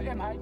Yeah, mate.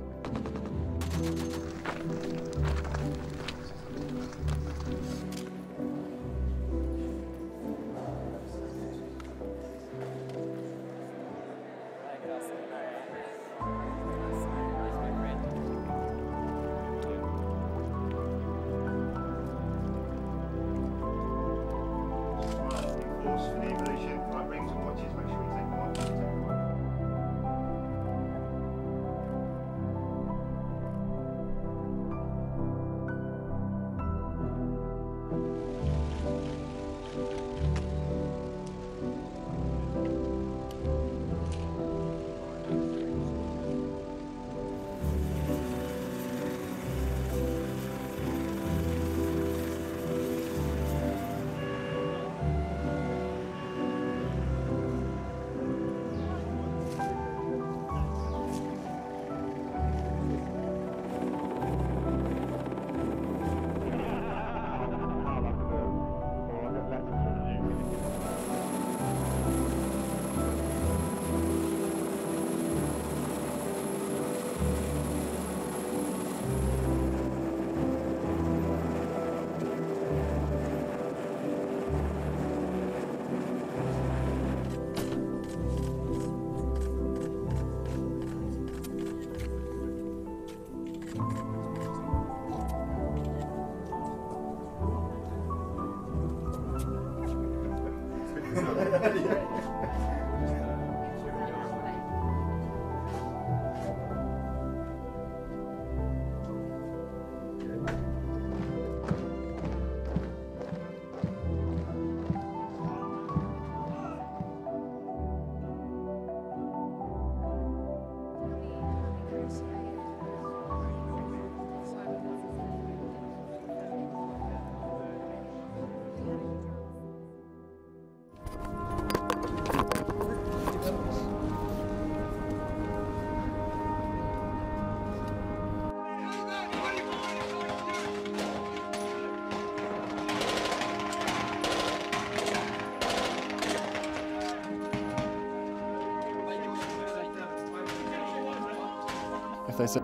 If they said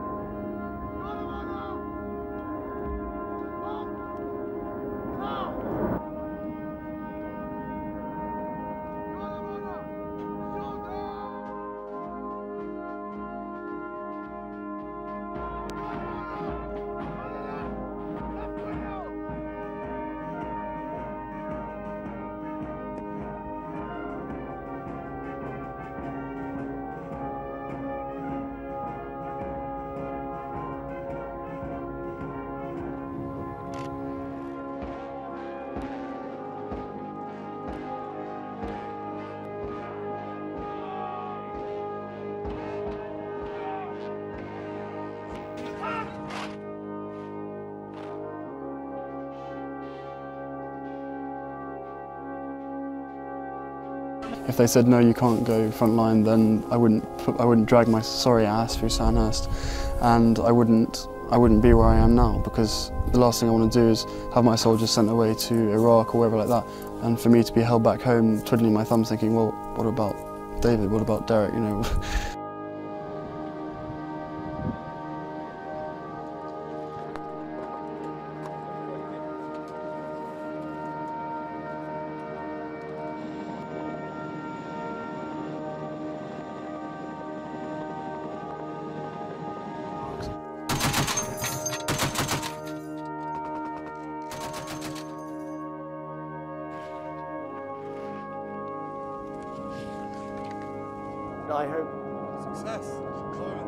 If they said no, you can't go front line, then I wouldn't drag my sorry ass through Sandhurst, and I wouldn't be where I am now, because the last thing I want to do is have my soldiers sent away to Iraq or wherever like that, and for me to be held back home, twiddling my thumbs, thinking, well, what about David? What about Derek? You know. I hope. Success. Oh,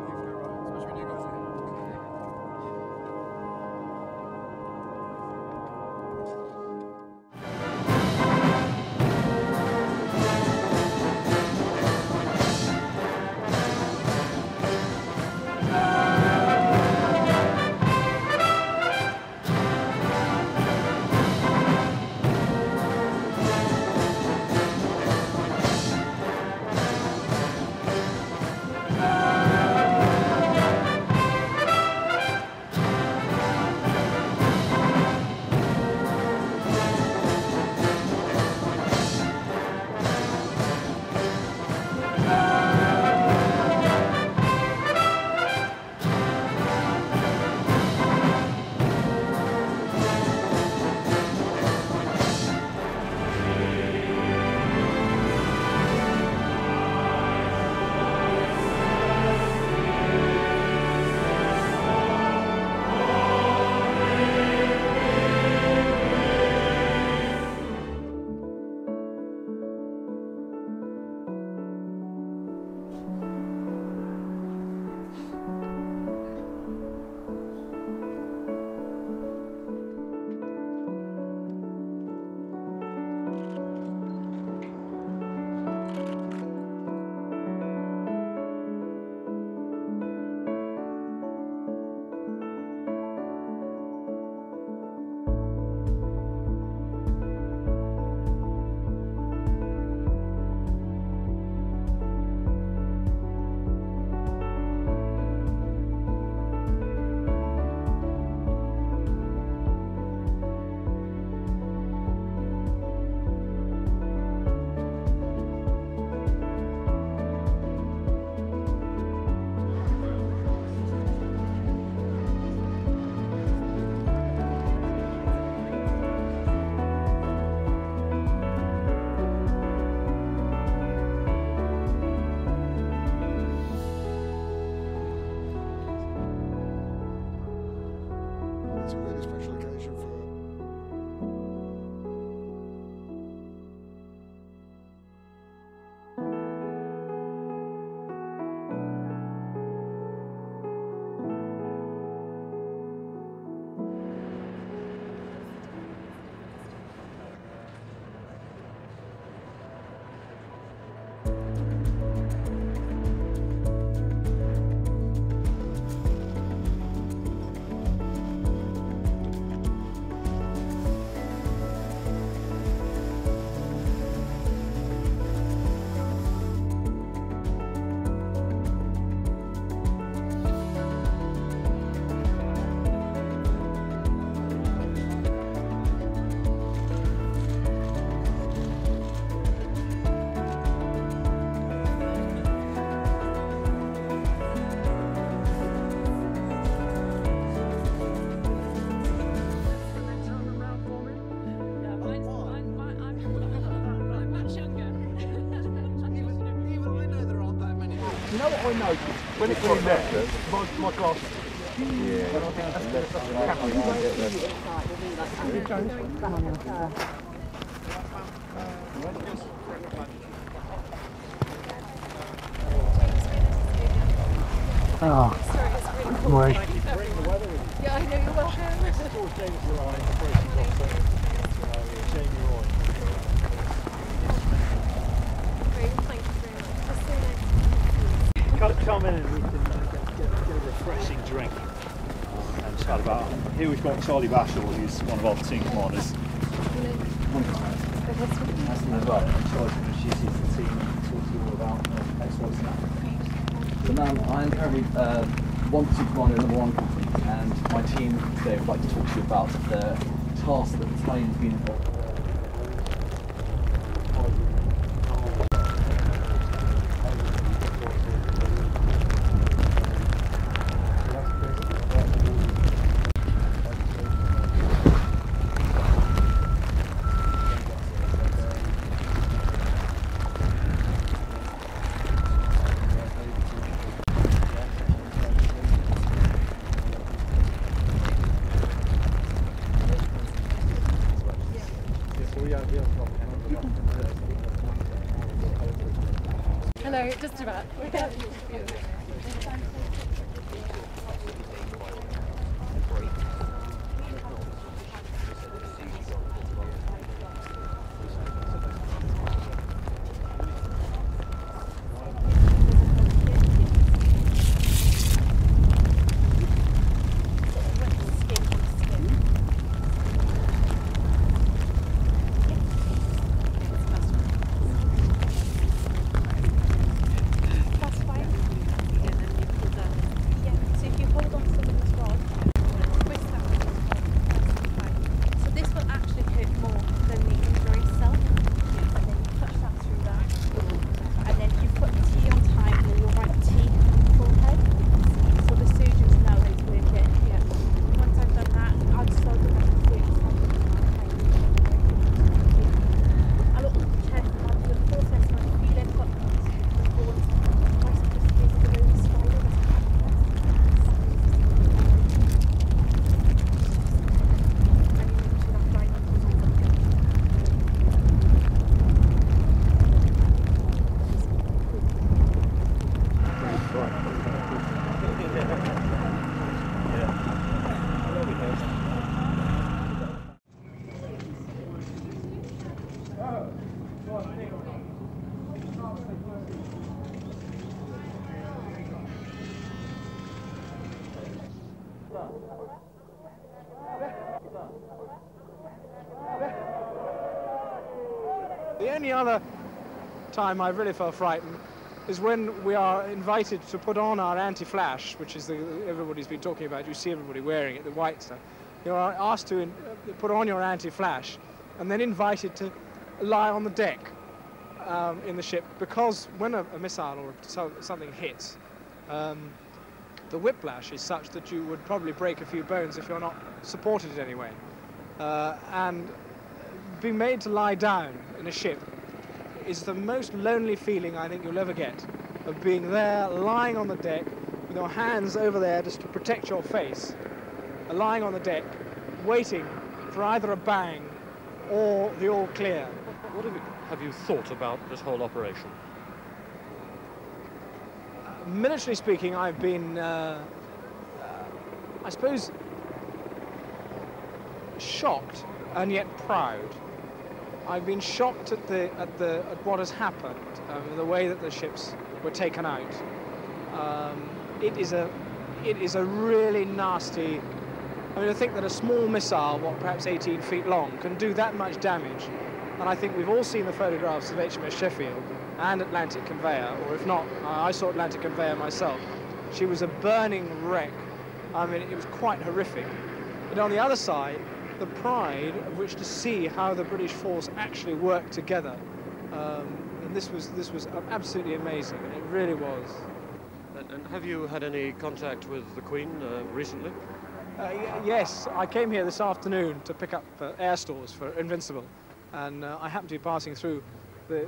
when things go right, especially when you guys are here. It's a really special occasion for her. You know what I noticed? When it's in there, my glasses. Oh, right. Yeah, I know, you're welcome. Great, thank you very much. That's so nice. Come in and we can get a refreshing drink. And chat about. Here we've got Charlie Bashall, who's one of our team commanders. That's right, and Charlie's going to introduce the team and talk to you all about exploits and that. So now I'm currently 1 platoon commander in number 1 company, and my team today would like to talk to you about the task that the battalion's been involved with. Hello, just about. The only other time I've really felt frightened is when we are invited to put on our anti-flash, which is everybody's been talking about. You see everybody wearing it, the white stuff. You are asked to put on your anti-flash and then invited to lie on the deck in the ship, because when a missile or something hits, the whiplash is such that you would probably break a few bones if you're not supported in any way. And being made to lie down in a ship is the most lonely feeling I think you'll ever get, of being there, lying on the deck, with your hands over there just to protect your face, lying on the deck, waiting for either a bang or the all clear. What have you thought about this whole operation? Militarily speaking, I've been, I suppose, shocked and yet proud. I've been shocked at what has happened, the way that the ships were taken out. It is a really nasty. I mean, I think that a small missile, perhaps 18 feet long, can do that much damage. And I think we've all seen the photographs of HMS Sheffield and Atlantic Conveyor, or if not, I saw Atlantic Conveyor myself. She was a burning wreck. I mean, it was quite horrific. But on the other side, the pride of which to see how the British force actually worked together. And this was absolutely amazing, it really was. And have you had any contact with the Queen recently? Yes, I came here this afternoon to pick up air stores for Invincible, and I happened to be passing through the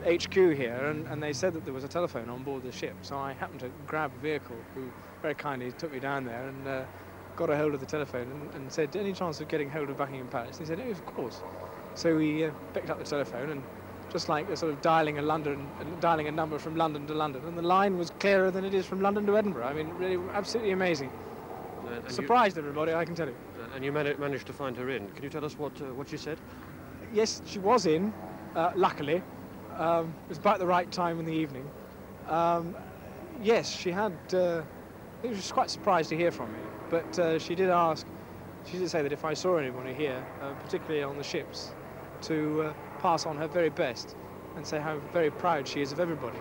HQ here, and they said that there was a telephone on board the ship, so I happened to grab a vehicle who very kindly took me down there and got a hold of the telephone and said, any chance of getting hold of Buckingham Palace? And he said, oh, of course. So we picked up the telephone, and just like sort of dialing a number from London to London, and the line was clearer than it is from London to Edinburgh. I mean, really absolutely amazing. Surprised everybody, I can tell you. And you managed to find her in. Can you tell us what she said? Yes, she was in, luckily. It was about the right time in the evening. Yes, she had, I was just quite surprised to hear from me, but she did say that if I saw anybody here, particularly on the ships, to pass on her very best and say how very proud she is of everybody.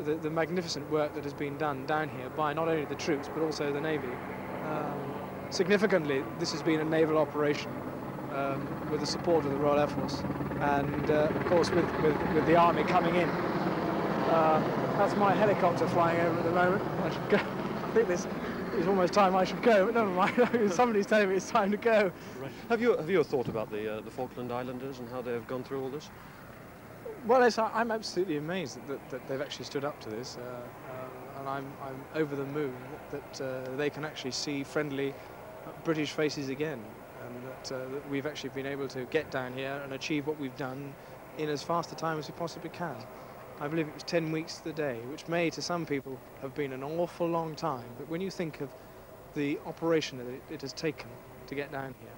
The magnificent work that has been done down here by not only the troops but also the Navy. Significantly, this has been a naval operation with the support of the Royal Air Force, and of course with the Army coming in. That's my helicopter flying over at the moment. I should go. I think this is almost time I should go, but never mind. Somebody's telling me it's time to go. Right. Have you thought about the Falkland Islanders and how they've gone through all this? Well, yes, I'm absolutely amazed that they've actually stood up to this, and I'm over the moon that they can actually see friendly British faces again, and that we've actually been able to get down here and achieve what we've done in as fast a time as we possibly can. I believe it was 10 weeks to the day, which may to some people have been an awful long time, but when you think of the operation that it has taken to get down here,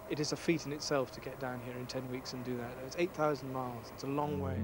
it is a feat in itself to get down here in 10 weeks and do that. It's 8,000 miles, it's a long way.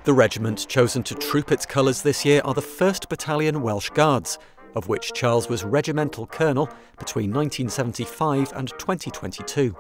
The regiment chosen to troop its colours this year are the 1st Battalion Welsh Guards, of which Charles was regimental colonel between 1975 and 2022.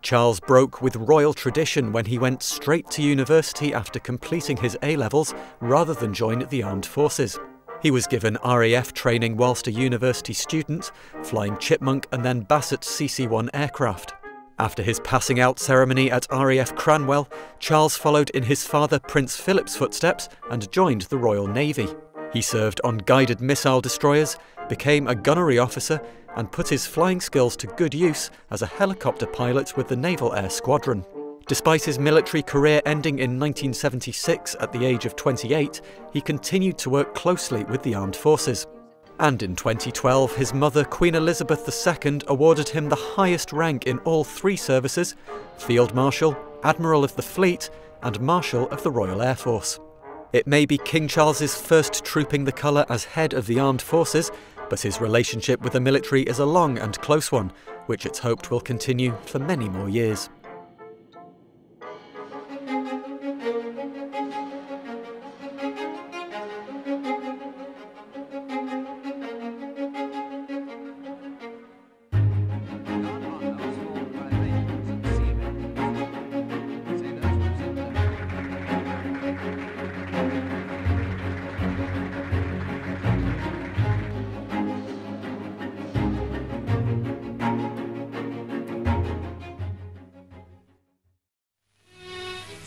Charles broke with royal tradition when he went straight to university after completing his A-levels rather than join the armed forces. He was given RAF training whilst a university student, flying Chipmunk and then Bassett CC-1 aircraft. After his passing out ceremony at RAF Cranwell, Charles followed in his father Prince Philip's footsteps and joined the Royal Navy. He served on guided missile destroyers, became a gunnery officer and put his flying skills to good use as a helicopter pilot with the Naval Air Squadron. Despite his military career ending in 1976 at the age of 28, he continued to work closely with the armed forces. And in 2012, his mother, Queen Elizabeth II, awarded him the highest rank in all 3 services: Field Marshal, Admiral of the Fleet, and Marshal of the Royal Air Force. It may be King Charles's first trooping the colour as head of the armed forces, but his relationship with the military is a long and close one, which it's hoped will continue for many more years.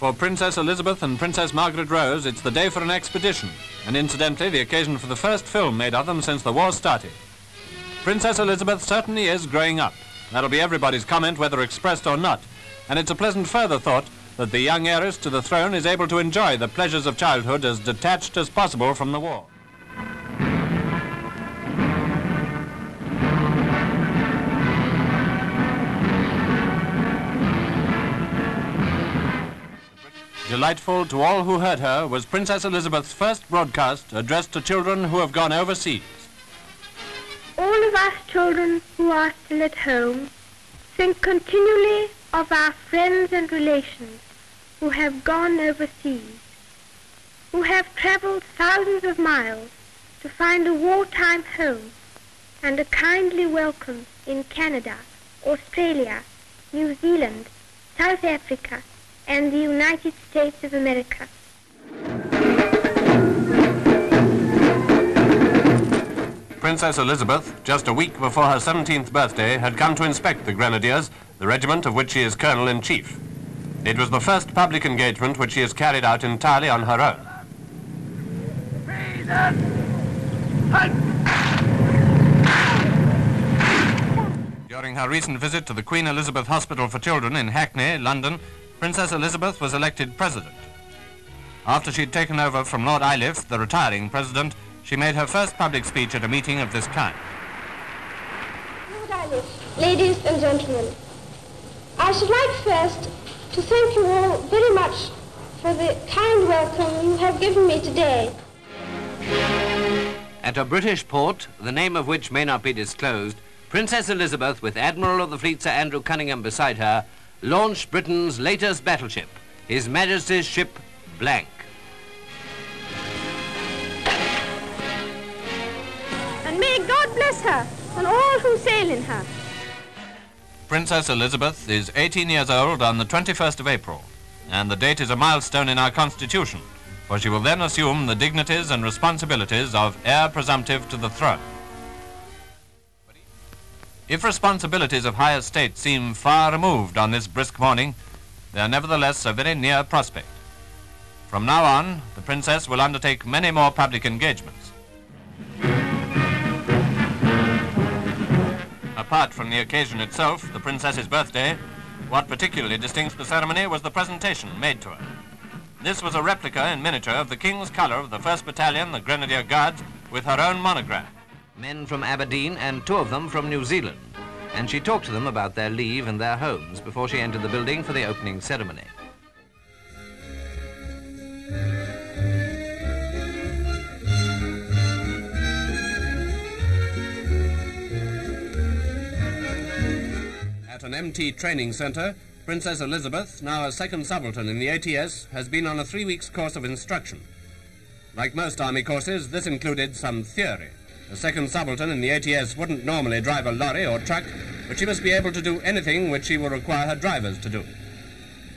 For Princess Elizabeth and Princess Margaret Rose, it's the day for an expedition, and incidentally the occasion for the first film made of them since the war started. Princess Elizabeth certainly is growing up. That'll be everybody's comment, whether expressed or not, and it's a pleasant further thought that the young heiress to the throne is able to enjoy the pleasures of childhood as detached as possible from the war. Delightful to all who heard her was Princess Elizabeth's first broadcast addressed to children who have gone overseas. All of us children who are still at home think continually of our friends and relations who have gone overseas, who have traveled thousands of miles to find a wartime home and a kindly welcome in Canada, Australia, New Zealand, South Africa, and the United States of America. Princess Elizabeth, just a week before her 17th birthday, had come to inspect the Grenadiers, the regiment of which she is Colonel-in-Chief. It was the first public engagement which she has carried out entirely on her own. During her recent visit to the Queen Elizabeth Hospital for Children in Hackney, London, Princess Elizabeth was elected president. After she'd taken over from Lord Iliff, the retiring president, she made her first public speech at a meeting of this kind. Lord Iliff, ladies and gentlemen, I should like first to thank you all very much for the kind welcome you have given me today. At a British port, the name of which may not be disclosed, Princess Elizabeth, with Admiral of the Fleet Sir Andrew Cunningham beside her, launched Britain's latest battleship, His Majesty's ship Blank. And may God bless her and all who sail in her. Princess Elizabeth is 18 years old on the 21st of April, and the date is a milestone in our Constitution, for she will then assume the dignities and responsibilities of heir presumptive to the throne. If responsibilities of high estate seem far removed on this brisk morning, they are nevertheless a very near prospect. From now on, the Princess will undertake many more public engagements. Apart from the occasion itself, the Princess's birthday, what particularly distinguished the ceremony was the presentation made to her. This was a replica in miniature of the King's colour of the 1st Battalion, the Grenadier Guards, with her own monogram. Men from Aberdeen and 2 of them from New Zealand, and she talked to them about their leave and their homes before she entered the building for the opening ceremony. At an MT training centre, Princess Elizabeth, now a 2nd subaltern in the ATS, has been on a 3 weeks course of instruction. Like most army courses, this included some theory. A 2nd subaltern in the ATS wouldn't normally drive a lorry or truck, but she must be able to do anything which she will require her drivers to do.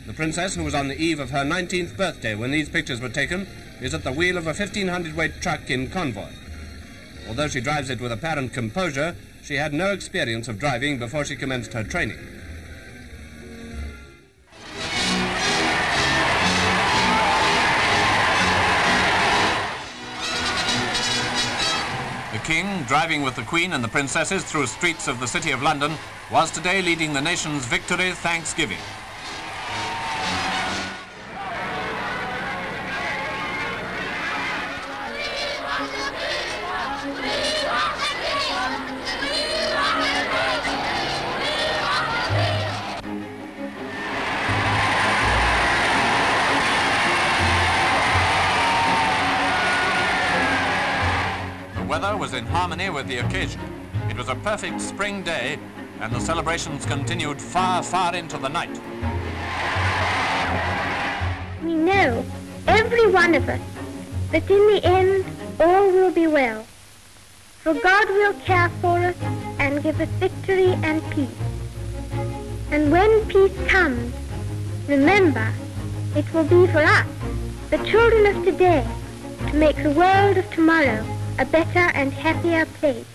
The Princess, who was on the eve of her 19th birthday when these pictures were taken, is at the wheel of a 1,500-weight truck in convoy. Although she drives it with apparent composure, she had no experience of driving before she commenced her training. The King, driving with the Queen and the Princesses through streets of the City of London, was today leading the nation's victory thanksgiving. The weather was in harmony with the occasion. It was a perfect spring day, and the celebrations continued far, far into the night. We know, every one of us, that in the end all will be well. For God will care for us and give us victory and peace. And when peace comes, remember, it will be for us, the children of today, to make the world of tomorrow a better and happier place.